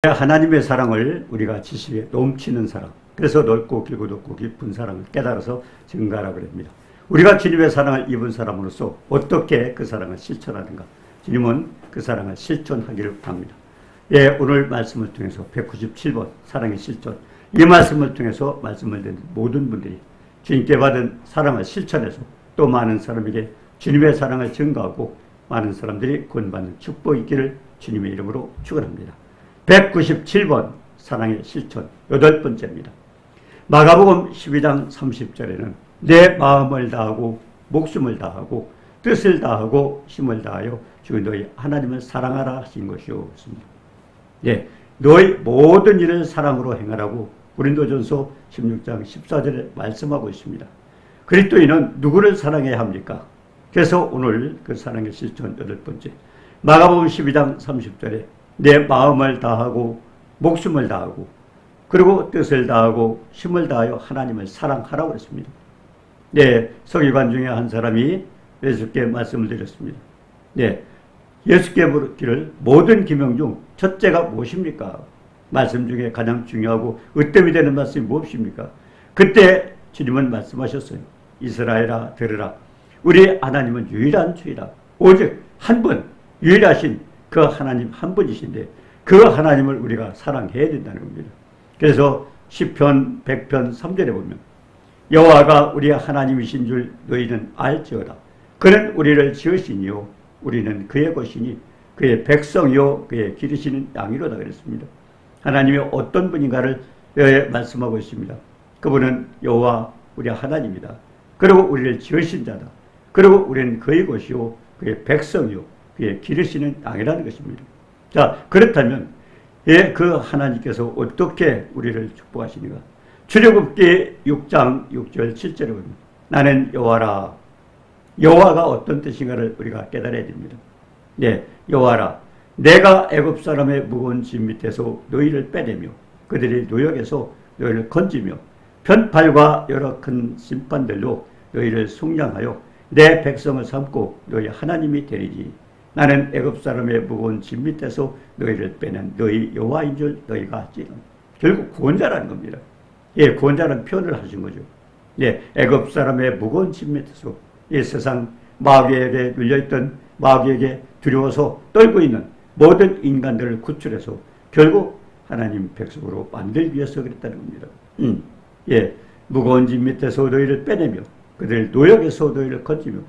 하나님의 사랑을 우리가 지식에 넘치는 사랑, 그래서 넓고 길고 높고 깊은 사랑을 깨달아서 증가하라고 합니다. 우리가 주님의 사랑을 입은 사람으로서 어떻게 그 사랑을 실천하는가? 주님은 그 사랑을 실천하기를 바랍니다. 예, 오늘 말씀을 통해서 197번 사랑의 실천, 이 말씀을 통해서 말씀을 듣는 모든 분들이 주님께 받은 사랑을 실천해서 또 많은 사람에게 주님의 사랑을 증가하고 많은 사람들이 구원받는 축복이 있기를 주님의 이름으로 축원합니다. 197번 사랑의 실천 8번째입니다. 마가복음 12장 30절에는 내 마음을 다하고 목숨을 다하고 뜻을 다하고 힘을 다하여 주 너희 하나님을 사랑하라 하신 것이었습니다. 예, 너희 모든 일을 사랑으로 행하라고 고린도전서 16장 14절에 말씀하고 있습니다. 그리스도인은 누구를 사랑해야 합니까? 그래서 오늘 그 사랑의 실천 8번째, 마가복음 12장 30절에 내 마음을 다하고 목숨을 다하고 그리고 뜻을 다하고 힘을 다하여 하나님을 사랑하라고 했습니다. 네, 서기관 중에 한 사람이 예수께 말씀을 드렸습니다. 네, 예수께 물었기를 모든 계명 중 첫째가 무엇입니까? 말씀 중에 가장 중요하고 으뜸이 되는 말씀이 무엇입니까? 그때 주님은 말씀하셨어요. 이스라엘아 들으라. 우리 하나님은 유일한 주이다. 오직 한 분 유일하신 그 하나님 한 분이신데 그 하나님을 우리가 사랑해야 된다는 겁니다. 그래서 시편 100편 3절에 보면 여호와가 우리 하나님이신 줄 너희는 알지어다. 그는 우리를 지으시니요 우리는 그의 것이니 그의 백성이요 그의 기르시는 양이로다 그랬습니다. 하나님이 어떤 분인가를 말씀하고 있습니다. 그분은 여호와 우리 하나님이다. 그리고 우리를 지으신 자다. 그리고 우리는 그의 것이요 그의 백성이요 그의 기르시는 양이라는 것입니다. 자, 그렇다면 그 하나님께서 어떻게 우리를 축복하시는가? 출애굽기 6장 6절 7절에 보면 나는 여호와라. 여호와가 어떤 뜻인가를 우리가 깨달아야 됩니다. 네, 여호와라. 내가 애굽 사람의 무거운 짐 밑에서 너희를 빼내며 그들의 노역에서 너희를 건지며 편팔과 여러 큰 심판들로 너희를 속량하여 내 백성을 삼고 너희 하나님이 되리니 나는 애굽 사람의 무거운 짐 밑에서 너희를 빼낸 너희 여호와인 줄 너희가 알지는. 결국 구원자라는 겁니다. 예, 구원자라는 표현을 하신 거죠. 예, 애굽 사람의 무거운 짐 밑에서 이 세상 마귀에게 눌려있던 마귀에게 두려워서 떨고 있는 모든 인간들을 구출해서 결국 하나님 백성으로 만들기 위해서 그랬다는 겁니다. 예, 무거운 짐 밑에서 너희를 빼내며 그들 노역에서 너희를 건지며.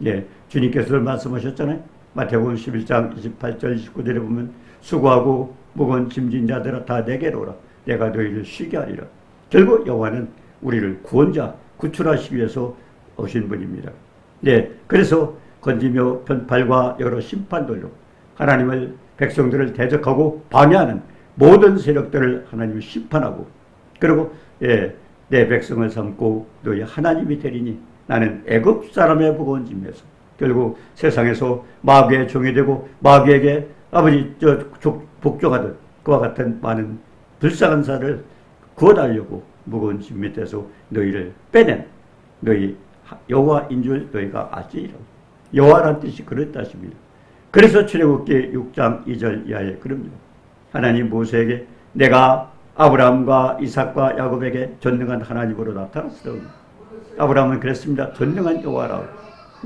예, 주님께서 말씀하셨잖아요. 마태복음 11장 28절 29절에 보면 수고하고 무거운 짐진 자들아 다 내게로 오라. 내가 너희를 쉬게 하리라. 결국 여호와는 우리를 구원자 구출하시기 위해서 오신 분입니다. 네, 그래서 건지며 편팔과 여러 심판들로 하나님을 백성들을 대적하고 방해하는 모든 세력들을 하나님이 심판하고 그리고 예, 내 백성을 삼고 너희 하나님이 되리니 나는 애굽 사람의 무거운 짐에서 결국 세상에서 마귀의 종이 되고 마귀에게 아버지 복종하듯 그와 같은 많은 불쌍한 자를 구원하려고 무거운 짐 밑에서 너희를 빼낸 너희 여호와인 줄 너희가 알지니라. 여호와란 뜻이 그런 뜻입니다. 그래서 출애굽기 6장 2절 이하에 그럽니다. 하나님 모세에게 내가 아브라함과 이삭과 야곱에게 전능한 하나님으로 나타났으라. 아브라함은 그랬습니다. 전능한 여호와라.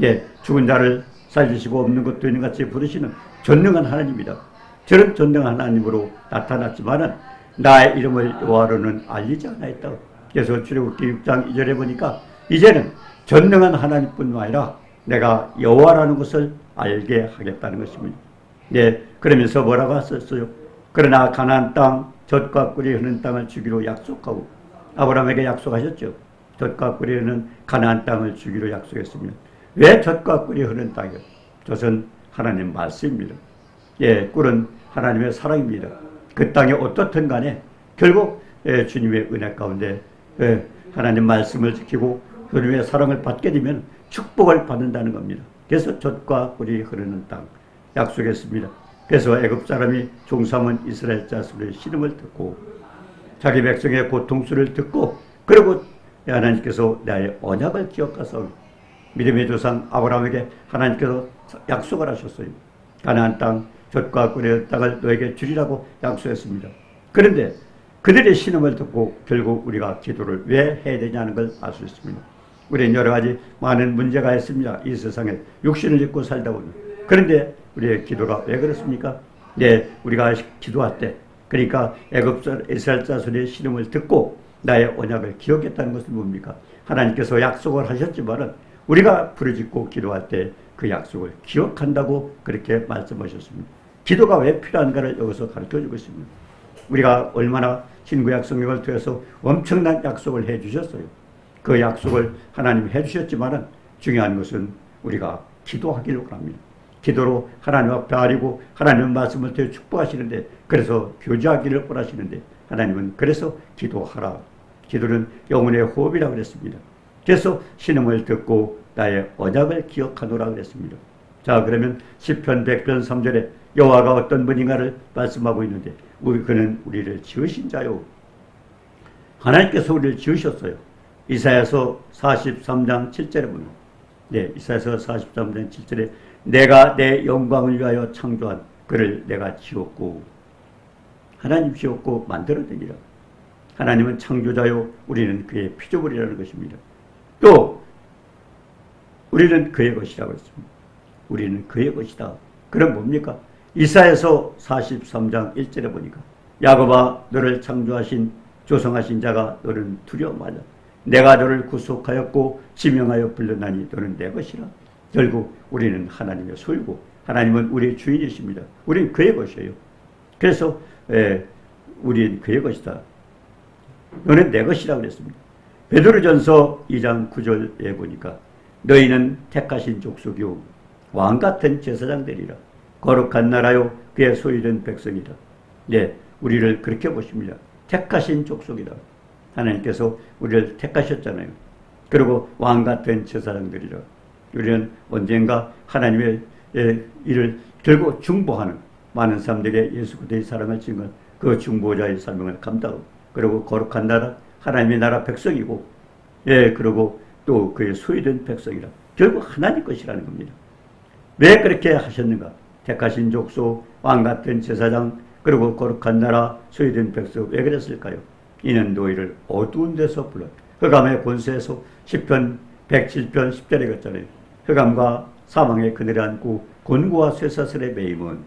예, 죽은 자를 살리시고 없는 것도 있는 같이 부르시는 전능한 하나님이다. 저런 전능한 하나님으로 나타났지만은 나의 이름을 여호와로는 알리지 않았다. 그래서 출애굽기 6장 2절에 보니까 이제는 전능한 하나님뿐만 아니라 내가 여호와라는 것을 알게 하겠다는 것입니다. 예, 그러면서 뭐라고 하셨어요? 그러나 가나안 땅 젖과 꿀이 흐르는 땅을 주기로 약속하고 아브라함에게 약속하셨죠. 젖과 꿀이 흐르는 가나안 땅을 주기로 약속했습니다. 왜 젖과 꿀이 흐르는 땅이요? 젖은 하나님 말씀입니다. 예, 꿀은 하나님의 사랑입니다. 그 땅이 어떻든 간에 결국 주님의 은혜 가운데 하나님 말씀을 지키고 주님의 사랑을 받게 되면 축복을 받는다는 겁니다. 그래서 젖과 꿀이 흐르는 땅 약속했습니다. 그래서 애굽 사람이 종삼은 이스라엘 자손의 신음을 듣고 자기 백성의 고통수를 듣고 그리고 하나님께서 나의 언약을 기억하사 믿음의 조상 아브라함에게 하나님께서 약속을 하셨어요. 가나안 땅 젖과 꿀의 땅을 너에게 주리라고 약속했습니다. 그런데 그들의 신음을 듣고 결국 우리가 기도를 왜 해야 되냐는 걸 알 수 있습니다. 우리는 여러 가지 많은 문제가 있습니다. 이 세상에 육신을 입고 살다 보면. 그런데 우리의 기도가 왜 그렇습니까? 네, 우리가 기도할 때, 그러니까 애굽 이스라엘 자손의 신음을 듣고 나의 언약을 기억했다는 것은 뭡니까? 하나님께서 약속을 하셨지만은 우리가 부르짖고 기도할 때 그 약속을 기억한다고 그렇게 말씀하셨습니다. 기도가 왜 필요한가를 여기서 가르쳐주고 있습니다. 우리가 얼마나 신구약 성경을 통해서 엄청난 약속을 해주셨어요. 그 약속을 하나님이 해주셨지만은 중요한 것은 우리가 기도하기를 원합니다. 기도로 하나님 앞에 아리고 하나님의 말씀을 통해 축복하시는데, 그래서 교제하기를 원하시는데, 하나님은 그래서 기도하라. 기도는 영혼의 호흡이라고 그랬습니다. 그래서 신음을 듣고 나의 언약을 기억하노라 그랬습니다. 자, 그러면 시편 100편 3절에 여호와가 어떤 분인가를 말씀하고 있는데, 그는 우리를 지으신 자요. 하나님께서 우리를 지으셨어요. 이사야서 43장 7절에 보면, 네, 이사야서 43장 7절에 내가 내 영광을 위하여 창조한 그를 내가 지었고, 하나님 지었고 만들어내니라. 하나님은 창조자요, 우리는 그의 피조물이라는 것입니다. 또 우리는 그의 것이라고 했습니다. 우리는 그의 것이다. 그럼 뭡니까? 이사야서 43장 1절에 보니까 야곱아, 너를 창조하신 조성하신 자가 너는 두려워하라. 내가 너를 구속하였고 지명하여 불렀나니 너는 내 것이라. 결국 우리는 하나님의 소유고 하나님은 우리의 주인이십니다. 우리는 그의 것이에요. 그래서 우리는 그의 것이다. 너는 내 것이라고 그랬습니다. 베드로전서 2장 9절에 보니까 너희는 택하신 족속이요 왕같은 제사장들이라. 거룩한 나라요 그의 소유된 백성이라. 네, 우리를 그렇게 보십니다. 택하신 족속이다. 하나님께서 우리를 택하셨잖아요. 그리고 왕같은 제사장들이라. 우리는 언젠가 하나님의 일을 결국 중보하는 많은 사람들의 예수 그리스도의 사랑을 증거한 그 중보자의 사명을 감당하고, 그리고 거룩한 나라, 하나님의 나라 백성이고, 그리고 또 그의 소유된 백성이라. 결국 하나님 것이라는 겁니다. 왜 그렇게 하셨는가? 택하신 족속, 왕같은 제사장, 그리고 거룩한 나라, 소유된 백성. 왜 그랬을까요? 이는 너희를 어두운 데서 불러 흑암의 권세에서 시편 107편 10절에 갔잖아요. 흑암과 사망의 그늘에 앉고 곤고와 쇠사슬의 매임은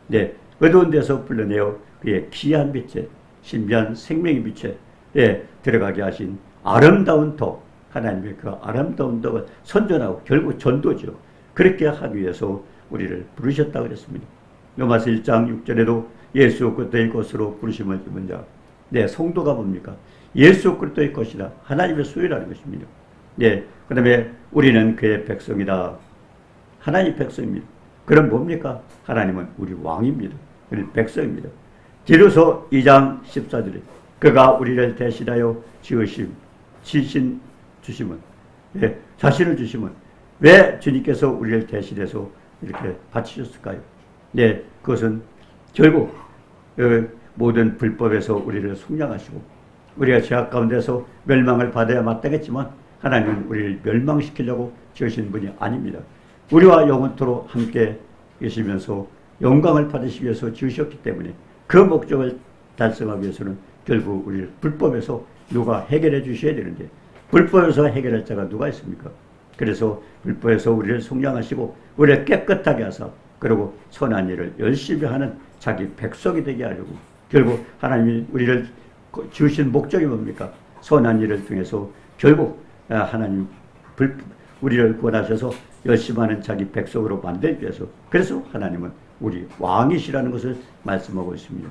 네, 어두운 데서 불러내어 그의 귀한 빛에 신비한 생명의 빛에 들어가게 하신 아름다운 덕, 하나님의 그 아름다운 덕을 선전하고 결국 전도죠. 그렇게 하기 위해서 우리를 부르셨다고 그랬습니다. 로마서 1장 6절에도 예수 그리스도의 것으로 부르심을 입은 자. 네, 성도가 뭡니까? 예수 그리스도의 것이다. 하나님의 소유라는 것입니다. 네, 그 다음에 우리는 그의 백성이다. 하나님의 백성입니다. 그럼 뭡니까? 하나님은 우리 왕입니다. 우리 백성입니다. 디도서 2장 14절에 그가 우리를 대신하여 지신 주심은, 네, 자신을 주심은 왜 주님께서 우리를 대신해서 이렇게 바치셨을까요? 네, 그것은 결국 모든 불법에서 우리를 속량하시고 우리가 죄악 가운데서 멸망을 받아야 마땅했지만 하나님은 우리를 멸망시키려고 지으신 분이 아닙니다. 우리와 영원토록 함께 계시면서 영광을 받으시기 위해서 지으셨기 때문에 그 목적을 달성하기 위해서는 결국 우리를 불법에서 누가 해결해 주셔야 되는데 불법에서 해결할 자가 누가 있습니까? 그래서 불법에서 우리를 속량하시고 우리를 깨끗하게 하사 그리고 선한 일을 열심히 하는 자기 백성이 되게 하려고 결국 하나님이 우리를 지으신 목적이 뭡니까? 선한 일을 통해서 결국 하나님 우리를 구원하셔서 열심히 하는 자기 백성으로 만들기 위해서, 그래서 하나님은 우리 왕이시라는 것을 말씀하고 있습니다.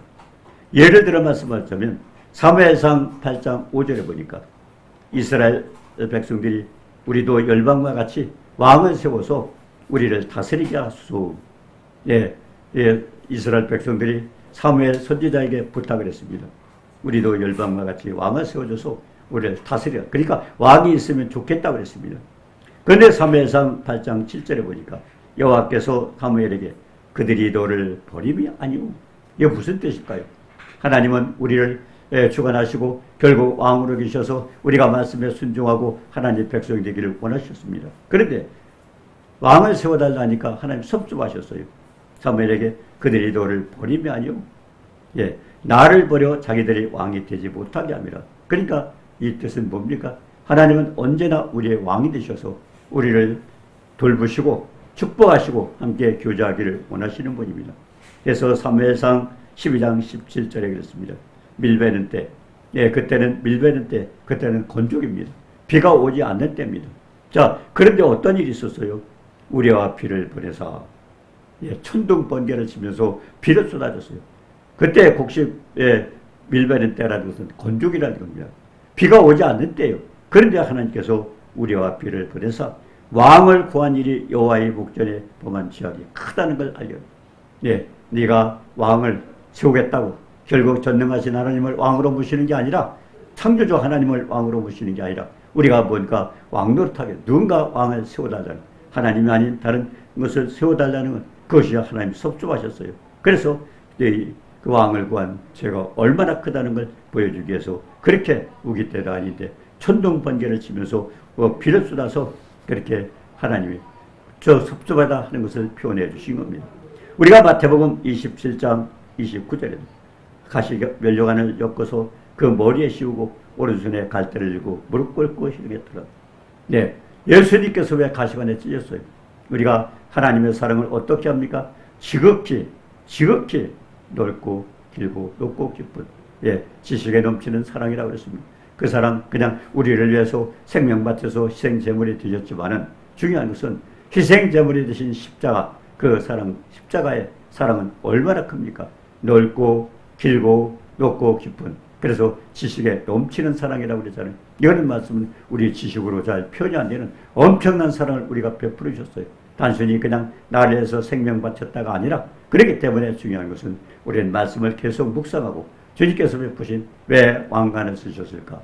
예를 들어 말씀하자면 사무엘상 8장 5절에 보니까 이스라엘 백성들이 우리도 열방과 같이 왕을 세워서 우리를 다스리게 하소서. 이스라엘 백성들이 사무엘 선지자에게 부탁을 했습니다. 우리도 열방과 같이 왕을 세워줘서 우리를 다스려. 그러니까 왕이 있으면 좋겠다고 했습니다. 그런데 사무엘상 8장 7절에 보니까 여호와께서 사무엘에게 그들이 너를 버림이 아니오. 이게 무슨 뜻일까요? 하나님은 우리를 주관하시고 결국 왕으로 계셔서 우리가 말씀에 순종하고 하나님 백성이 되기를 원하셨습니다. 그런데 왕을 세워달라니까 하나님 섭섭하셨어요. 사무엘에게 그들이 너를 버림이 아니오. 예, 나를 버려 자기들이 왕이 되지 못하게 함이라. 그러니까 이 뜻은 뭡니까? 하나님은 언제나 우리의 왕이 되셔서 우리를 돌보시고 축복하시고 함께 교제하기를 원하시는 분입니다. 그래서 사무엘상 12장 17절에 그랬습니다. 밀베는 때, 예, 그때는 밀베는 때, 그때는 건조기입니다. 비가 오지 않는 때입니다. 자, 그런데 어떤 일이 있었어요? 우리와 비를 보내사, 예, 천둥 번개를 치면서 비를 쏟아졌어요. 그때 곡식, 예, 밀베는 때라는 것은 건조기라는 겁니다. 비가 오지 않는 때예요. 그런데 하나님께서 우리와 비를 보내사 왕을 구한 일이 여호와의 목전에 범한 지악이 크다는 걸 알려요. 예, 네가 왕을 세우겠다고 결국 전능하신 하나님을 왕으로 모시는 게 아니라 창조주 하나님을 왕으로 모시는 게 아니라 우리가 뭔가 왕노릇하게 누군가 왕을 세워달라는, 하나님이 아닌 다른 것을 세워달라는 것, 그것이 하나님이 섭조하셨어요. 그래서 그 왕을 구한 죄가 얼마나 크다는 걸 보여주기 위해서 그렇게 우기 때도 아닌데 천둥 번개를 치면서 비를 쏟아서 그렇게 하나님이 저 섭조하다 하는 것을 표현해 주신 겁니다. 우리가 마태복음 27장 29절에 가시 면류관을 엮어서 그 머리에 씌우고 오른손에 갈대를 들고 무릎 꿇고 희롱했더라. 네, 예수님께서 왜 가시관에 찢었어요? 우리가 하나님의 사랑을 어떻게 합니까? 지극히 넓고 길고 높고 깊은, 예, 지식에 넘치는 사랑이라고 그랬습니다. 그 사랑, 그냥 우리를 위해서 생명 바쳐서 희생제물이 되셨지만은 중요한 것은 희생제물이 되신 십자가, 그 사랑, 십자가의 사랑은 얼마나 큽니까? 넓고 길고 높고 깊은, 그래서 지식에 넘치는 사랑이라고 그러잖아요. 이런 말씀은 우리 지식으로 잘 표현이 안 되는 엄청난 사랑을 우리가 베풀어 주셨어요. 단순히 그냥 나를 위해서 생명 바쳤다가 아니라, 그렇기 때문에 중요한 것은 우리는 말씀을 계속 묵상하고 주님께서 베푸신 왜 왕관을 쓰셨을까?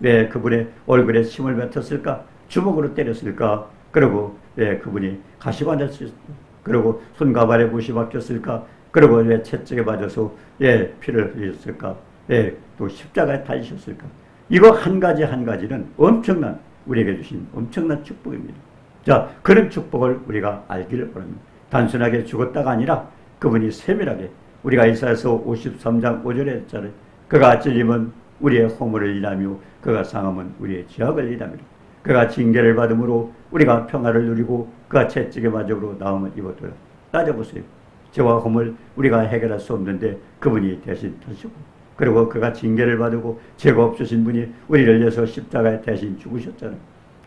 왜 그분의 얼굴에 침을 뱉었을까? 주먹으로 때렸을까? 그리고 왜 그분이 가시관을 쓰셨을까? 그리고 손과 발에 못이 박혔을까? 그리고 왜 채찍에 맞아서 왜 피를 흘렸을까? 왜 또 십자가에 달리셨을까? 이거 한 가지 한 가지는 엄청난, 우리에게 주신 엄청난 축복입니다. 자, 그런 축복을 우리가 알기를 바랍니다. 단순하게 죽었다가 아니라 그분이 세밀하게, 우리가 이사야서 53장 5절에 했잖아요. 그가 찔림은 우리의 허물을 인하며 그가 상함은 우리의 죄악을 인하미라. 그가 징계를 받음으로 우리가 평화를 누리고 그가 채찍에 맞음으로 나음을 입었더라. 따져보세요. 죄와 허물 우리가 해결할 수 없는데 그분이 대신 타시고, 그리고 그가 징계를 받고 죄가 없으신 분이 우리를 위해서 십자가에 대신 죽으셨잖아요.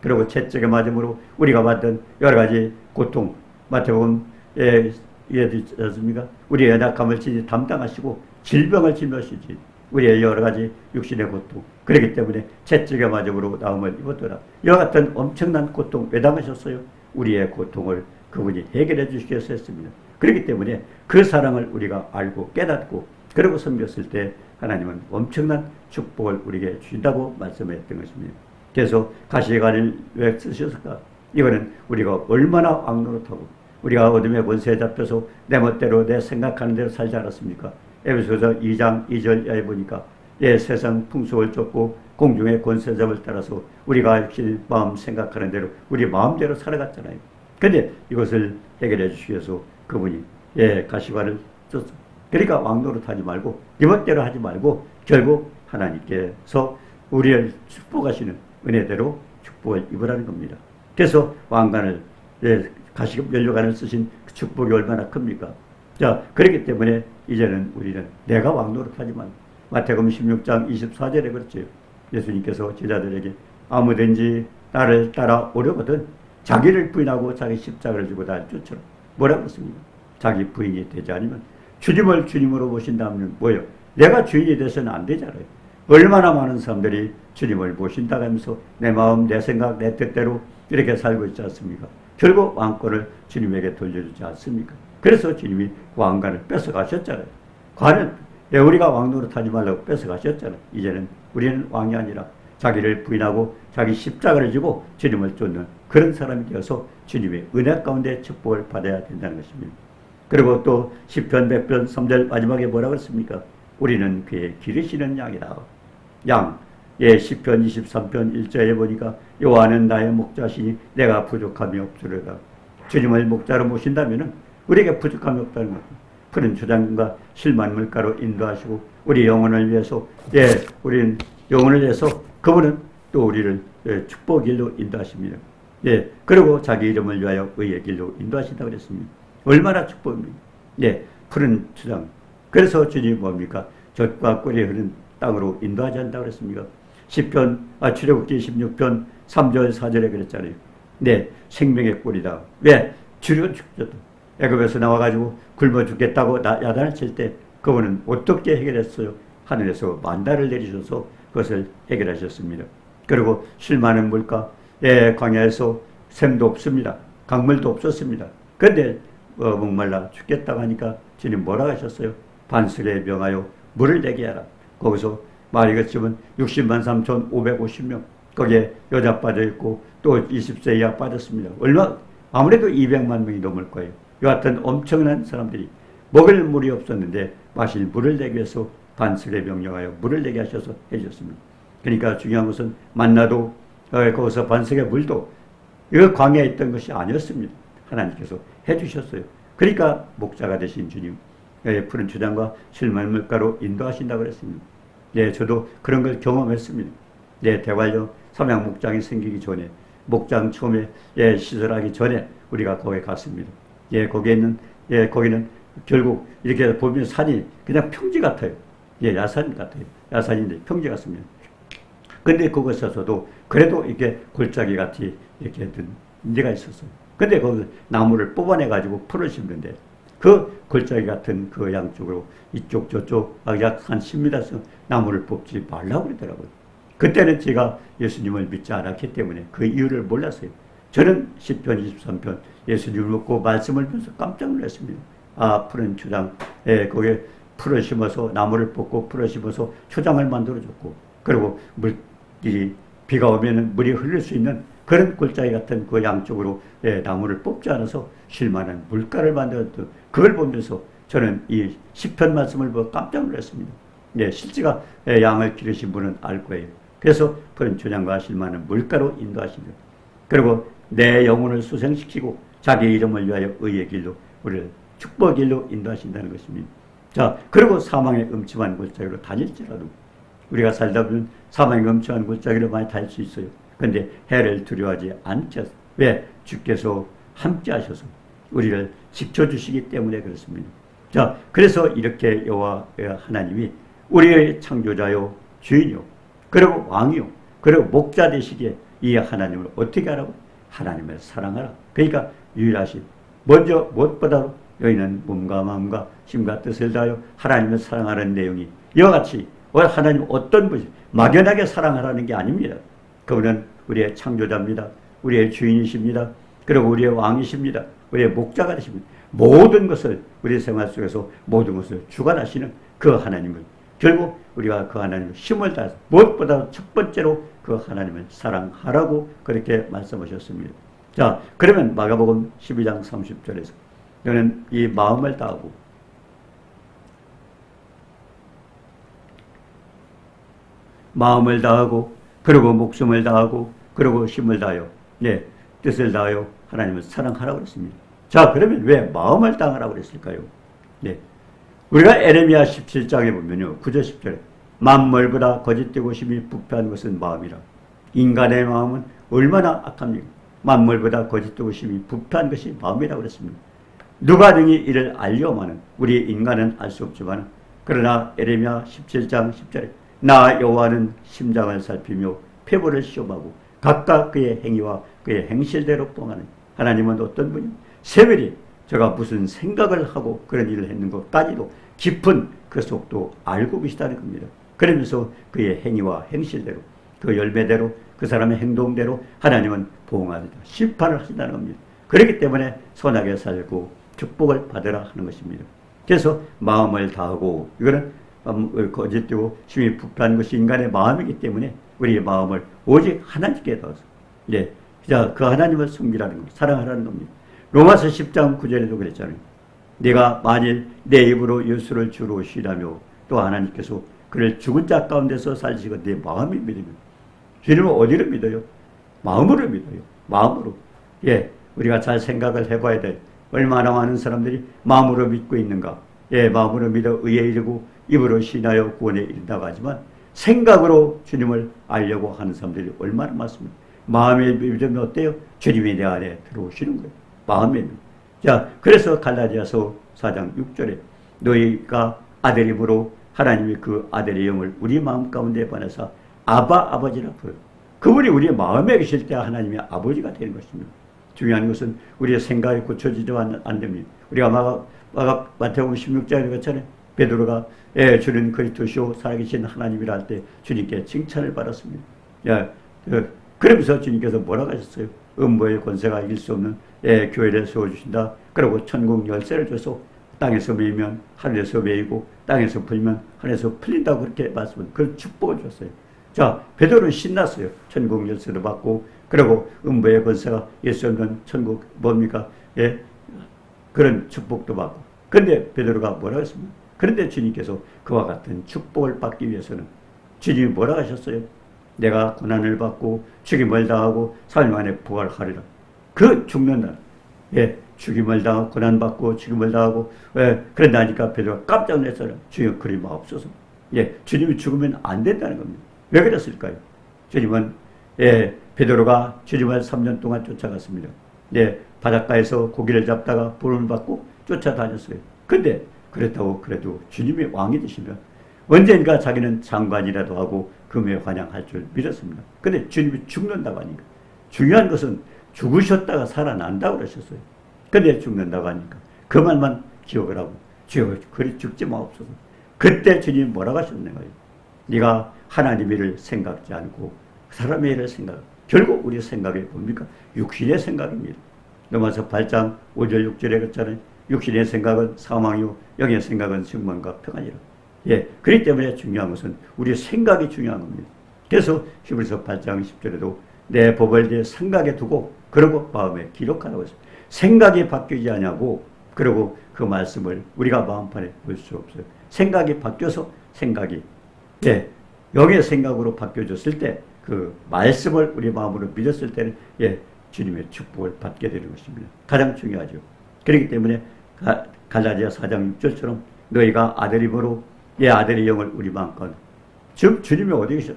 그리고 채찍에 맞음으로 우리가 받던 여러 가지 고통, 마태복음에 이해되지 않습니까? 우리의 연약함을 친히 담당하시고 질병을 짊어지지, 우리의 여러 가지 육신의 고통, 그렇기 때문에 채찍에 맞음으로 나음을 입었더라. 이와 같은 엄청난 고통 왜 당하셨어요? 우리의 고통을 그분이 해결해 주시기 위해서 했습니다. 그렇기 때문에 그 사랑을 우리가 알고 깨닫고 그러고 섬겼을 때 하나님은 엄청난 축복을 우리에게 주신다고 말씀했던 것입니다. 그래서 가시관을 왜 쓰셨을까? 이거는 우리가 얼마나 왕노릇하고 우리가 어둠의 권세에 잡혀서 내 멋대로 내 생각하는 대로 살지 않았습니까? 에베소서 2장 2절에 보니까 예, 세상 풍속을 쫓고 공중의 권세잡을 따라서 우리가 육신 마음 생각하는 대로 우리 마음대로 살아갔잖아요. 근데 이것을 해결해 주시기 위해서 그분이 예, 가시관을 썼습니다. 그러니까 왕노릇하지 말고 네 멋대로 하지 말고 결국 하나님께서 우리를 축복하시는 은혜대로 축복을 입으라는 겁니다. 그래서 왕관을, 예, 가시금 면류관을 쓰신 그 축복이 얼마나 큽니까? 자, 그렇기 때문에 이제는 우리는 내가 왕노릇하지만, 마태복음 16장 24절에 그렇죠. 예수님께서 제자들에게 아무든지 나를 따라오려거든 자기를 부인하고 자기 십자가를 지고 날 쫓으라. 뭐라고 했습니까? 자기 부인이 되지 않으면, 주님을 주님으로 모신다면 뭐예요? 내가 주인이 돼서는 안 되잖아요. 얼마나 많은 사람들이 주님을 모신다고 하면서 내 마음, 내 생각, 내 뜻대로 이렇게 살고 있지 않습니까? 결국 왕권을 주님에게 돌려주지 않습니까? 그래서 주님이 왕관을 뺏어가셨잖아요. 관은 우리가 왕노릇하지 말라고 뺏어가셨잖아요. 이제는 우리는 왕이 아니라 자기를 부인하고 자기 십자가를 지고 주님을 쫓는 그런 사람이 되어서 주님의 은혜 가운데 축복을 받아야 된다는 것입니다. 그리고 또 시편 100편 3절 마지막에 뭐라고 했습니까? 우리는 그의 기르시는 양이다. 양. 예, 시편 23편 1절에 보니까 여호와는 나의 목자시니 내가 부족함이 없으리로다. 주님을 목자로 모신다면은 우리에게 부족함이 없다는 겁니다. 푸른 초장과 실만 물가로 인도하시고 우리 영혼을 위해서 우리는 영혼을 위해서 그분은 또 우리를 축복의 길로 인도하십니다. 그리고 자기 이름을 위하여 의의 길로 인도하신다고 그랬습니다. 얼마나 축복입니까? 푸른 초장. 그래서 주님이 뭡니까? 젖과 꿀이 흐르는 땅으로 인도하지 않는다고 그랬습니까? 출애굽기 16편 3절 4절에 그랬잖아요. 생명의 꿀이다. 왜? 주려 죽겠다. 애굽에서 나와가지고 굶어 죽겠다고 야단을 칠 때 그분은 어떻게 해결했어요? 하늘에서 만나를 내리셔서 그것을 해결하셨습니다. 그리고 쉴 많은 물가, 광야에서 샘도 없습니다. 강물도 없었습니다. 그런데 목말라 죽겠다고 하니까 주님 뭐라고 하셨어요? 반석에 명하여 물을 내게 하라. 거기서 말이 그치면 60만 3,550명 거기에 여자 빠져있고 또 20세 이하 빠졌습니다. 아무래도 200만 명이 넘을 거예요. 이 같은 엄청난 사람들이 먹을 물이 없었는데 마실 물을 내기 위해서 반석에 명령하여 물을 내게 하셔서 해주셨습니다. 그러니까 중요한 것은 만나도 거기서 반석의 물도 이거 광야에 있던 것이 아니었습니다. 하나님께서 해주셨어요. 그러니까 목자가 되신 주님 푸른 초장과 실만 물가로 인도하신다고 그랬습니다. 저도 그런 걸 경험했습니다. 대관령 삼양 목장이 생기기 전에 목장 처음에 시설하기 전에 우리가 거기에 갔습니다. 거기는 결국 이렇게 보면 산이 그냥 평지 같아요. 야산 같아요. 야산인데 평지 같습니다. 근데 그곳에서도 그래도 이렇게 골짜기 같이 이렇게 든 데가 있었어요. 근데 거기 나무를 뽑아내가지고 풀을 심는데 그 골짜기 같은 그 양쪽으로 이쪽 저쪽 약 한 10m 나무를 뽑지 말라고 그러더라고요. 그때는 제가 예수님을 믿지 않았기 때문에 그 이유를 몰랐어요. 저는 10편 23편 예수님을 믿고 말씀을 보면서 깜짝 놀랐습니다. 푸른 초장, 거기에 풀을 심어서 나무를 뽑고 풀을 심어서 초장을 만들어줬고 그리고 비가 오면 물이 흐를 수 있는 그런 골짜기 같은 그 양쪽으로 나무를 뽑지 않아서 쉴만한 물가를 만들었던 그걸 보면서 저는 이 시편 말씀을 보고 깜짝 놀랐습니다. 실제가 양을 기르신 분은 알 거예요. 그래서 푸른 초장과 쉴만한 물가로 인도하십니다. 그리고 내 영혼을 수생시키고 자기 이름을 위하여 의의 길로 우리를 축복의 길로 인도하신다는 것입니다. 자, 그리고 사망의 음침한 골짜기로 다닐지라도 우리가 살다 보면 사망의 음침한 골짜기로 많이 다닐 수 있어요. 그런데 해를 두려워하지 않죠. 왜? 주께서 함께 하셔서 우리를 지켜주시기 때문에 그렇습니다. 자, 그래서 이렇게 여호와 하나님이 우리의 창조자요 주인이요 그리고 왕이요 그리고 목자 되시기에 이 하나님을 어떻게 하라고? 하나님을 사랑하라. 그러니까 유일하신 먼저 무엇보다도 너희는 몸과 마음과 힘과 뜻을 다하여 하나님을 사랑하는 내용이 이와 같이 하나님 어떤 분이 막연하게 사랑하라는 게 아닙니다. 그분은 우리의 창조자입니다. 우리의 주인이십니다. 그리고 우리의 왕이십니다. 우리의 목자가 되십니다. 모든 것을 우리 생활 속에서 모든 것을 주관하시는 그 하나님을 결국 우리가 그 하나님을 힘을 다해서 무엇보다 첫 번째로 그 하나님을 사랑하라고 그렇게 말씀하셨습니다. 자, 그러면 마가복음 12장 30절에서 너는 이 마음을 다하고 그리고 목숨을 다하고 그리고 힘을 다하여 뜻을 다하여 하나님을 사랑하라고 그랬습니다. 자, 그러면 왜 마음을 다하라고 그랬을까요? 우리가 에레미야 17장에 보면요 9절 10절에 만물보다 거짓되고 심히 부패한 것은 마음이라. 인간의 마음은 얼마나 악합니까? 만물보다 거짓되고 심히 부패한 것이 마음이라고 그랬습니다. 누가 능히 이를 알려마는 우리 인간은 알 수 없지만 그러나 에레미야 17장 10절에 나 여호와는 심장을 살피며 폐부를 시험하고 각각 그의 행위와 그의 행실대로 뽕하는 하나님은 어떤 분이 세월이 제가 무슨 생각을 하고 그런 일을 했는 것까지도 깊은 그 속도 알고 계시다는 겁니다. 그러면서 그의 행위와 행실대로 그 열매대로 그 사람의 행동대로 하나님은 보응하다 심판을 하신다는 겁니다. 그렇기 때문에 선하게 살고 축복을 받으라 하는 것입니다. 그래서 마음을 다하고 이거는 거짓되고 심히 부패한 것이 인간의 마음이기 때문에 우리의 마음을 오직 하나님께 다해서 그 하나님을 섬기라는 겁니다. 사랑하라는 겁니다. 로마서 10장 9절에도 그랬잖아요. 내가 만일 내 입으로 예수를 주로 쉬라며 또 하나님께서 그를 죽은 자 가운데서 살리시고 내 마음이 믿으면 주님은 어디를 믿어요? 마음으로 믿어요. 마음으로. 우리가 잘 생각을 해봐야 돼. 얼마나 많은 사람들이 마음으로 믿고 있는가. 예, 마음으로 믿어 의에 이르고 입으로 신하여 구원에 이른다고 하지만 생각으로 주님을 알려고 하는 사람들이 얼마나 많습니까? 마음의 믿음이 어때요? 주님이 내 안에 들어오시는 거예요. 마음의 믿음. 자, 그래서 갈라디아서 4장 6절에 너희가 아들임으로 하나님이 그 아들의 영을 우리 마음 가운데 보내서 아바 아버지라 불러요. 그분이 우리의 마음에 계실 때 하나님의 아버지가 되는 것입니다. 중요한 것은 우리의 생각이 고쳐지지 않습니다. 우리가 마태복음 16장에 그렇잖아요. 베드로가 주는 그리스도시요 살아계신 하나님이라 할 때 주님께 칭찬을 받았습니다. 그러면서 주님께서 뭐라고 하셨어요? 음부의 권세가 이길 수 없는 교회를 세워주신다. 그리고 천국 열쇠를 줘서 땅에서 매이면 하늘에서 매이고 땅에서 풀면 하늘에서 풀린다고 그렇게 말씀을 그런 축복을 줬어요. 자, 베드로는 신났어요. 천국 열쇠를 받고 그리고 음부의 권세가 예수 없는 천국 뭡니까? 예, 그런 축복도 받고. 그런데 베드로가 뭐라고 했습니까? 그런데 주님께서 그와 같은 축복을 받기 위해서는 주님이 뭐라고 하셨어요? 내가 고난을 받고 죽임을 당하고 3일 만에 부활하리라. 그 죽는 날, 예, 죽임을 당하고 고난받고 죽임을 당하고, 그런다니까 베드로가 깜짝 놀랐어요. 주님 그리 마옵소서. 예, 주님이 죽으면 안 된다는 겁니다. 왜 그랬을까요? 주님은 베드로가 주님을 3년 동안 쫓아갔습니다. 바닷가에서 고기를 잡다가 부름을 받고 쫓아다녔어요. 근데 그렇다고 그래도 주님이 왕이 되시면 언젠가 자기는 장관이라도 하고 금에 환영할 줄 믿었습니다. 근데 주님이 죽는다고 하니까 중요한 것은 죽으셨다가 살아난다고 그러셨어요. 근데 죽는다고 하니까 그 말만 기억을 하고 주여 그리 죽지 마옵소서. 그때 주님이 뭐라고 하셨는가요? 네가 하나님의 일을 생각지 않고 사람의 일을 생각. 결국 우리 생각이 뭡니까? 육신의 생각입니다. 로마서 8장 5절 6절에 그랬잖아요. 육신의 생각은 사망이요 영의 생각은 승만과 평안이라. 예, 그렇기 때문에 중요한 것은 우리의 생각이 중요한 겁니다. 그래서 히브리서 8장 10절에도 내 법을 내 생각에 두고 그러고 마음에 기록하라고 했어요. 생각이 바뀌지 않냐고 그리고 그 말씀을 우리가 마음판에 볼 수 없어요. 생각이 바뀌어서 생각이 영의 생각으로 바뀌어졌을 때 그 말씀을 우리 마음으로 믿었을 때는 주님의 축복을 받게 되는 것입니다. 가장 중요하죠. 그렇기 때문에 갈라디아 4장 6절처럼 너희가 아들임으로 아들의 영을 우리 마음 가운데 즉 주님이 어디 계셔?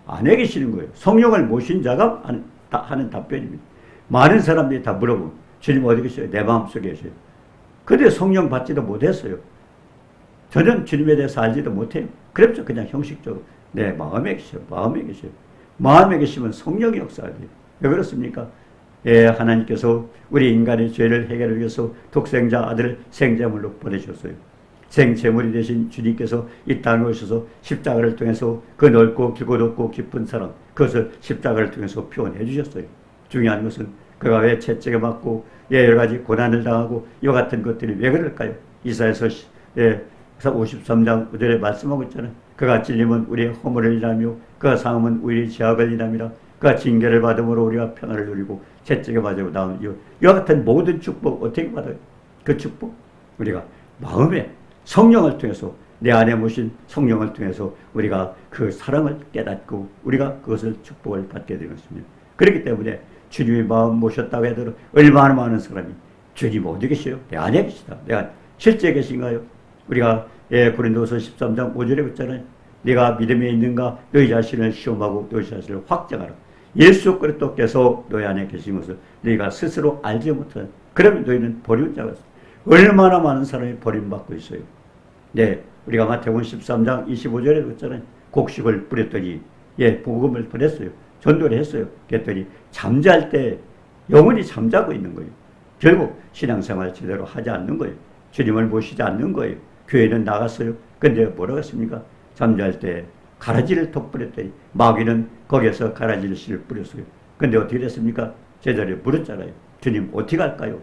안에 계시는 거예요. 성령을 모신 자가 하는 답변입니다. 많은 사람들이 다 물어보면 주님 어디 계셔요? 내 마음속에 계셔요. 근데 성령 받지도 못했어요. 저는 주님에 대해서 알지도 못해요. 그렇죠. 그냥 형식적으로 내 마음에 계셔요. 마음에 계셔요. 마음에 계시면 성령이 역사하죠. 왜 그렇습니까? 하나님께서 우리 인간의 죄를 해결하기 위해서 독생자 아들을 생제물로 보내셨어요. 생제물이 되신 주님께서 이 땅에 오셔서 십자가를 통해서 그 넓고 길고 높고 깊은 사랑 그것을 십자가를 통해서 표현해 주셨어요. 중요한 것은 그가 왜 채찍에 맞고 여러 가지 고난을 당하고 이와 같은 것들이 왜 그럴까요? 이사야서 53장 5절에 말씀하고 있잖아요. 그가 찔림은 우리의 허물을 인하며 그가 상함은 우리의 죄악을 인함이라. 그가 징계를 받음으로 우리가 평안을 누리고 채찍에 맞아 나온 이와 같은 모든 축복 어떻게 받아요? 그 축복 우리가 마음에 성령을 통해서 내 안에 모신 성령을 통해서 우리가 그 사랑을 깨닫고 우리가 그것을 축복을 받게 되는 것입니다. 그렇기 때문에 주님의 마음 모셨다고 해도 얼마나 많은 사람이 주님 어디 계셔요? 내 안에 계시다. 내가 실제 계신가요? 우리가 고린도서 13장 5절에 그랬잖아요. 네가 믿음에 있는가 너희 자신을 시험하고 너희 자신을 확정하라. 예수 그리스도께서 너희 안에 계신 것을 너희가 스스로 알지 못하는 그러면 너희는 버린 자가 있어. 얼마나 많은 사람이 버림받고 있어요. 우리가 마태복음 13장 25절에 그랬잖아요. 곡식을 뿌렸더니 복음을 보냈어요. 전도를 했어요. 그랬더니 잠잘 때 영원히 잠자고 있는 거예요. 결국 신앙생활 제대로 하지 않는 거예요. 주님을 모시지 않는 거예요. 교회는 나갔어요. 근데 뭐라고 했습니까? 잠잘 때 가라지를 덧뿌렸더니 마귀는 거기에서 가라지를 씨를 뿌렸어요. 근데 어떻게 됐습니까? 제자리에 물었잖아요. 주님 어떻게 할까요?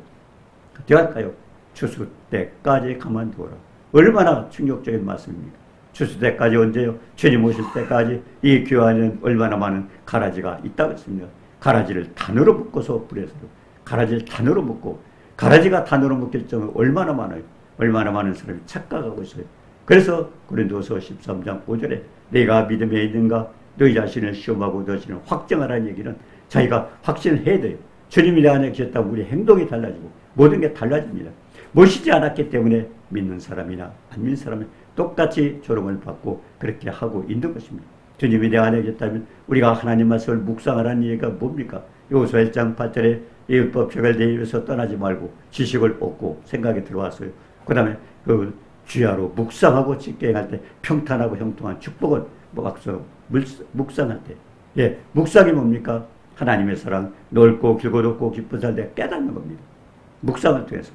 어떻게 할까요? 추수 때까지 가만두어라. 얼마나 충격적인 말씀입니까? 추수 때까지 언제요? 주님 오실 때까지 이 교회 안에는 얼마나 많은 가라지가 있다고 했습니다. 가라지를 단으로 묶어서 뿌렸어요. 가라지를 단으로 묶고 가라지가 단으로 묶일 정도로 얼마나 많아요. 얼마나 많은 사람이 착각하고 있어요. 그래서 고린도서 13장 5절에 내가 믿음에 있는가 너희 자신을 시험하고 너희 자신을 확정하라는 얘기는 자기가 확신을 해야 돼요. 주님이 내 안에 계셨다면 우리 행동이 달라지고 모든 게 달라집니다. 모시지 않았기 때문에 믿는 사람이나 안 믿는 사람은 똑같이 조롱을 받고 그렇게 하고 있는 것입니다. 주님이 내 안에 계셨다면 우리가 하나님 말씀을 묵상하라는 얘기가 뭡니까? 여호수아 1장 8절에 율법책을 내 입에서 떠나지 말고 지식을 얻고 생각이 들어왔어요. 그 다음에 그 주야로 묵상하고 직계행할 때 평탄하고 형통한 축복을 묵상할 때, 예, 묵상이 뭡니까? 하나님의 사랑, 넓고 길고 높고 깊은 살때 깨닫는 겁니다. 묵상을 통해서,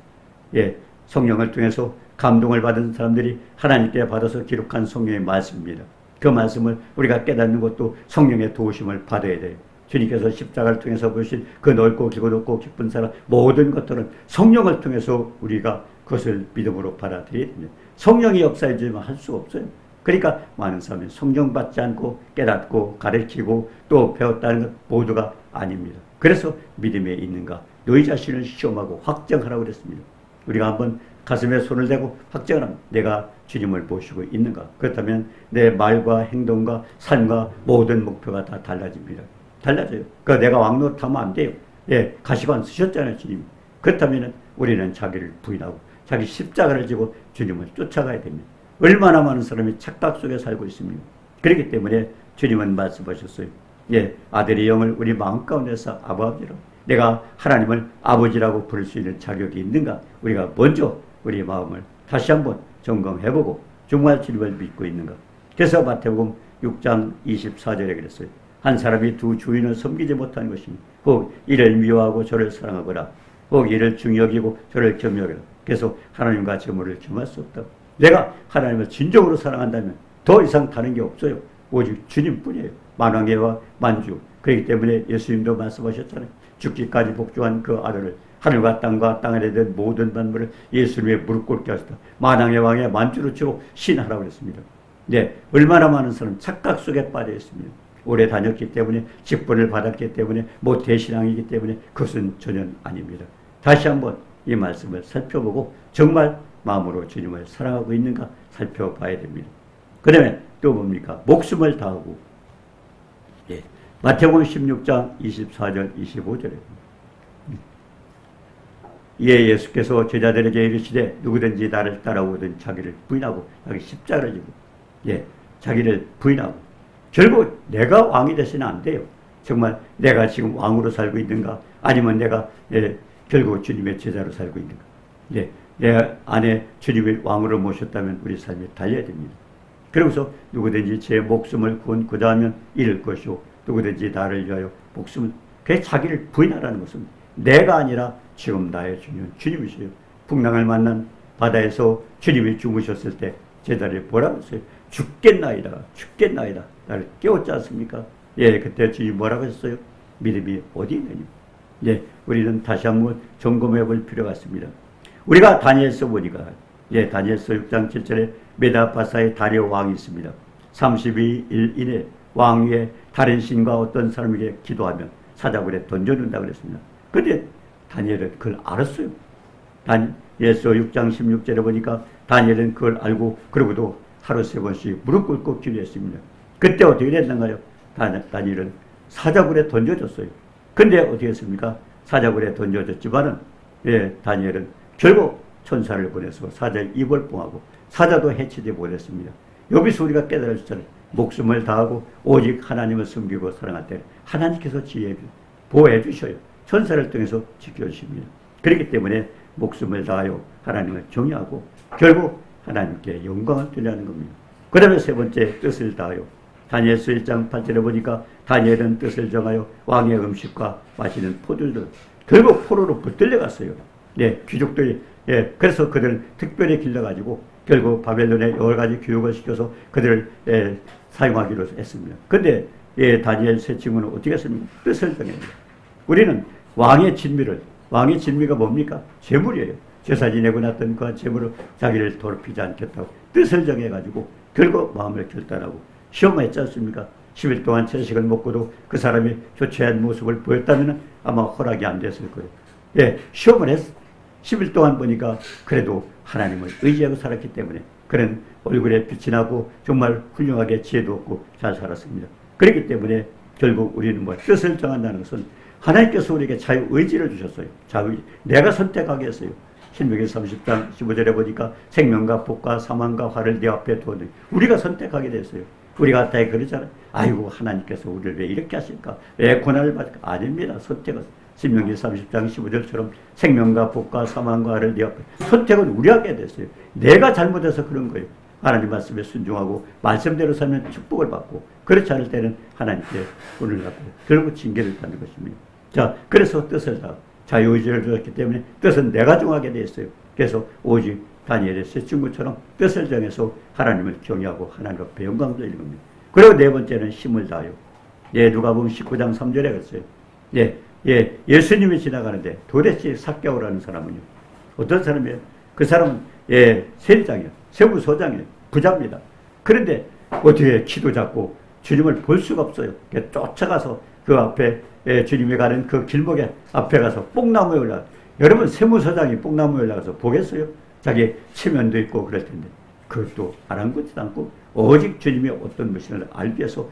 예, 성령을 통해서 감동을 받은 사람들이 하나님께 받아서 기록한 성령의 말씀입니다. 그 말씀을 우리가 깨닫는 것도 성령의 도우심을 받아야 돼요. 주님께서 십자가를 통해서 보신 그 넓고 길고 높고 깊은 사랑, 모든 것들은 성령을 통해서 우리가 그것을 믿음으로 받아들여야 됩니다. 성령이 역사해주면 할 수 없어요. 그러니까 많은 사람이 성령 받지 않고 깨닫고 가르치고 또 배웠다는 것 모두가 아닙니다. 그래서 믿음에 있는가? 너희 자신을 시험하고 확정하라고 그랬습니다. 우리가 한번 가슴에 손을 대고 확정을 합니다. 내가 주님을 모시고 있는가? 그렇다면 내 말과 행동과 삶과 모든 목표가 다 달라집니다. 달라져요. 그러니까 내가 왕노릇하면 안 돼요. 예, 가시관 쓰셨잖아요, 주님. 그렇다면 우리는 자기를 부인하고 자기 십자가를 지고 주님을 쫓아가야 됩니다. 얼마나 많은 사람이 착각 속에 살고 있습니다. 그렇기 때문에 주님은 말씀하셨어요. 예, 아들의 영을 우리 마음 가운데서 아버지로, 내가 하나님을 아버지라고 부를 수 있는 자격이 있는가? 우리가 먼저 우리 마음을 다시 한번 점검해보고 정말 주님을 믿고 있는가? 그래서 마태복음 6장 24절에 그랬어요. 한 사람이 두 주인을 섬기지 못하는 것입니다. 혹 이를 미워하고 저를 사랑하거나 혹 이를 중히 여기고 저를 겸여하거나 계속 하나님과 재물을 겸할 수 없다. 내가 하나님을 진정으로 사랑한다면 더 이상 다른 게 없어요. 오직 주님뿐이에요. 만왕계와 만주. 그렇기 때문에 예수님도 말씀하셨잖아요. 죽기까지 복종한 그 아들을, 하늘과 땅과 땅 아래 된 모든 만물을 예수님의 무릎 꿇게 하셨다. 만왕의 왕의 만주로 치고 신하라고 했습니다. 네, 얼마나 많은 사람 착각 속에 빠져 있습니다. 오래 다녔기 때문에, 직분을 받았기 때문에, 모태신앙이기 때문에 그것은 전혀 아닙니다. 다시 한번 이 말씀을 살펴보고 정말 마음으로 주님을 사랑하고 있는가 살펴봐야 됩니다. 그 다음에 또 뭡니까? 목숨을 다하고, 예, 마태복음 16장 24절 25절에 이에 예수께서 제자들에게 이르시되 누구든지 나를 따라오든 자기를 부인하고 자기 십자가를 지고, 예, 자기를 부인하고, 결국 내가 왕이 되시는 안 돼요. 정말 내가 지금 왕으로 살고 있는가? 아니면 내가, 예, 결국 주님의 제자로 살고 있는가? 예, 내 안에 주님을 왕으로 모셨다면 우리 삶이 달려야 됩니다. 그러면서 누구든지 제 목숨을 구원고자 하면 잃을 것이요 누구든지 나를 위하여 목숨을, 그게 자기를 부인하라는 것은 내가 아니라 지금 나의 주님은 주님이세요. 풍랑을 만난 바다에서 주님이 주무셨을 때 제자들이 뭐라고 했어요? 죽겠나이다, 죽겠나이다. 나를 깨웠지 않습니까? 예, 그때 주님이 뭐라고 했어요? 믿음이 어디 있느냐? 예, 우리는 다시 한번 점검해 볼 필요가 있습니다. 우리가 다니엘서 보니까, 예, 다니엘서 6장 7절에 메다파사의 다리오 왕이 있습니다. 32일 이내 왕 위에 다른 신과 어떤 사람에게 기도하면 사자굴에 던져준다고 그랬습니다. 그런데 다니엘은 그걸 알았어요. 다니엘서 6장 16절에 보니까 다니엘은 그걸 알고 그러고도 하루 3번씩 무릎 꿇고 기도했습니다. 그때 어떻게 됐는가요? 다니엘은 사자굴에 던져졌어요. 근데 어떻게 했습니까? 사자굴에 던져졌지만은, 예, 다니엘은 결국 천사를 보내서 사자의 입을 뽕하고 사자도 해치지 못했습니다. 여기서 우리가 깨달을 줄 목숨을 다하고 오직 하나님을 섬기고 사랑할 때 하나님께서 지혜를 보호해 주셔요. 천사를 통해서 지켜주십니다. 그렇기 때문에 목숨을 다하여 하나님을 경외하고 결국 하나님께 영광을 돌리는 겁니다. 그 다음에 세 번째, 뜻을 다하여. 다니엘서 1장 8절에 보니까 다니엘은 뜻을 정하여 왕의 음식과 마시는 포도를 결국 포로로 붙들려 갔어요. 네, 귀족들이, 예, 그래서 그들을 특별히 길러가지고 결국 바벨론에 여러 가지 교육을 시켜서 그들을, 예, 사용하기로 했습니다. 근데, 예, 다니엘 세 친구는 어떻게 했습니까? 뜻을 정합니다. 우리는 왕의 진미가 뭡니까? 재물이에요. 제사 지내고 났던 그 재물을 자기를 더럽히지 않겠다고 뜻을 정해가지고 결국 마음을 결단하고 시험을 했지 않습니까? 10일 동안 채식을 먹고도 그 사람이 좋지 않은 모습을 보였다면 아마 허락이 안 됐을 거예요. 예, 시험을 했어. 10일 동안 보니까 그래도 하나님을 의지하고 살았기 때문에 그는 얼굴에 빛이 나고 정말 훌륭하게 지혜도 없고 잘 살았습니다. 그렇기 때문에 결국 우리는 뭐 뜻을 정한다는 것은 하나님께서 우리에게 자유의지를 주셨어요. 자유의지. 내가 선택하게 했어요. 신명기 30장 15절에 보니까 생명과 복과 사망과 화를 네 앞에 두었는데 우리가 선택하게 됐어요. 우리가 다 그러잖아요. 아이고 하나님께서 우리를 왜 이렇게 하실까? 왜 고난을 받을까? 아닙니다. 선택은 신명기 30장 15절처럼 생명과 복과 사망과 화를 네 앞에 선택은 우리 하게 됐어요. 내가 잘못해서 그런 거예요. 하나님 말씀에 순종하고 말씀대로 살면 축복을 받고 그렇지 않을 때는 하나님께 혼을 받고 결국 징계를 받는 것입니다. 자, 그래서 뜻을 다 자유의지를 주었기 때문에 뜻은 내가 정하게 되었어요. 그래서 오직 다니엘의 세 친구처럼 뜻을 정해서 하나님을 경외하고 하나님 앞에 영광 돌리는 겁니다. 그리고 네 번째는 힘을 다하여. 예, 누가복음 19장 3절에 그랬어요. 예수님이 지나가는데 도대체 삭개오라는 사람은요. 어떤 사람이에요? 그 사람은 세리장이에요. 세무소장이에요. 부자입니다. 그런데 어떻게 키도 작고 주님을 볼 수가 없어요. 쫓아가서 그 앞에 주님이 가는 그 길목에 앞에 가서 뽕나무에 올라가. 여러분 세무서장이 뽕나무에 올라가서 보겠어요? 자기 체면도 있고 그럴 텐데 그것도 아랑곳지도 않고 오직 주님이 어떤 분이신을 알기 위해서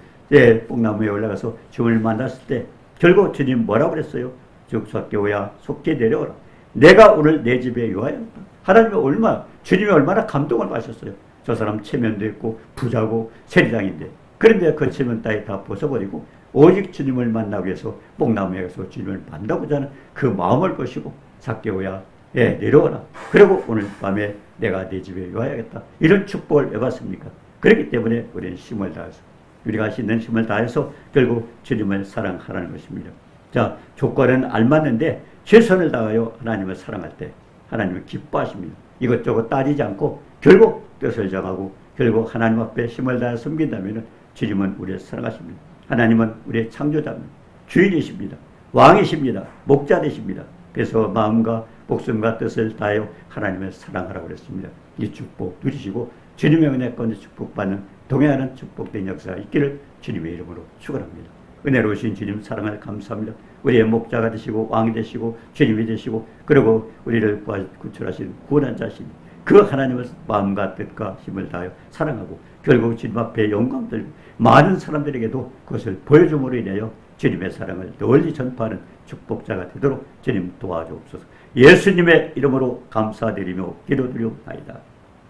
뽕나무에 올라가서 주님을 만났을 때 결국 주님 뭐라고 그랬어요? 즉 삭개오야 속히 내려오라. 내가 오늘 내 집에 요하였다. 하나님이 주님이 얼마나 감동을 받으셨어요. 저 사람 체면도 있고 부자고 세리장인데 그런데 그 체면 따위 다 벗어버리고 오직 주님을 만나기 위해서 뽕나무에 가서 주님을 만나고자 하는 그 마음을 보시고 삭개오야 내려오라. 그리고 오늘 밤에 내가 내 집에 요하야겠다. 이런 축복을 왜 받습니까? 그렇기 때문에 우리는 힘을 다해서 우리가 있는 힘을 다해서 결국 주님을 사랑하라는 것입니다. 자, 조건은 알맞는데 최선을 다하여 하나님을 사랑할 때 하나님을 기뻐하십니다. 이것저것 따지지 않고 결국 뜻을 정하고 결국 하나님 앞에 힘을 다해 섬긴다면 주님은 우리를 사랑하십니다. 하나님은 우리의 창조자입니다. 주인이십니다. 왕이십니다. 목자 되십니다. 그래서 마음과 목숨과 뜻을 다하여 하나님을 사랑하라고 그랬습니다. 이 축복 누리시고 주님의 은혜 가운데 축복받는 동행하는 축복된 역사가 있기를 주님의 이름으로 축원합니다. 은혜로우신 주님 사랑을 감사합니다. 우리의 목자가 되시고 왕이 되시고 주님이 되시고 그리고 우리를 구출하신 구원한 자신 그 하나님을 마음과 뜻과 힘을 다하여 사랑하고 결국 주님 앞에 영광 돌리고 많은 사람들에게도 그것을 보여줌으로 인하여 주님의 사랑을 널리 전파하는 축복자가 되도록 주님 도와주옵소서. 예수님의 이름으로 감사드리며 기도드리옵나이다.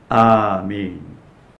아멘.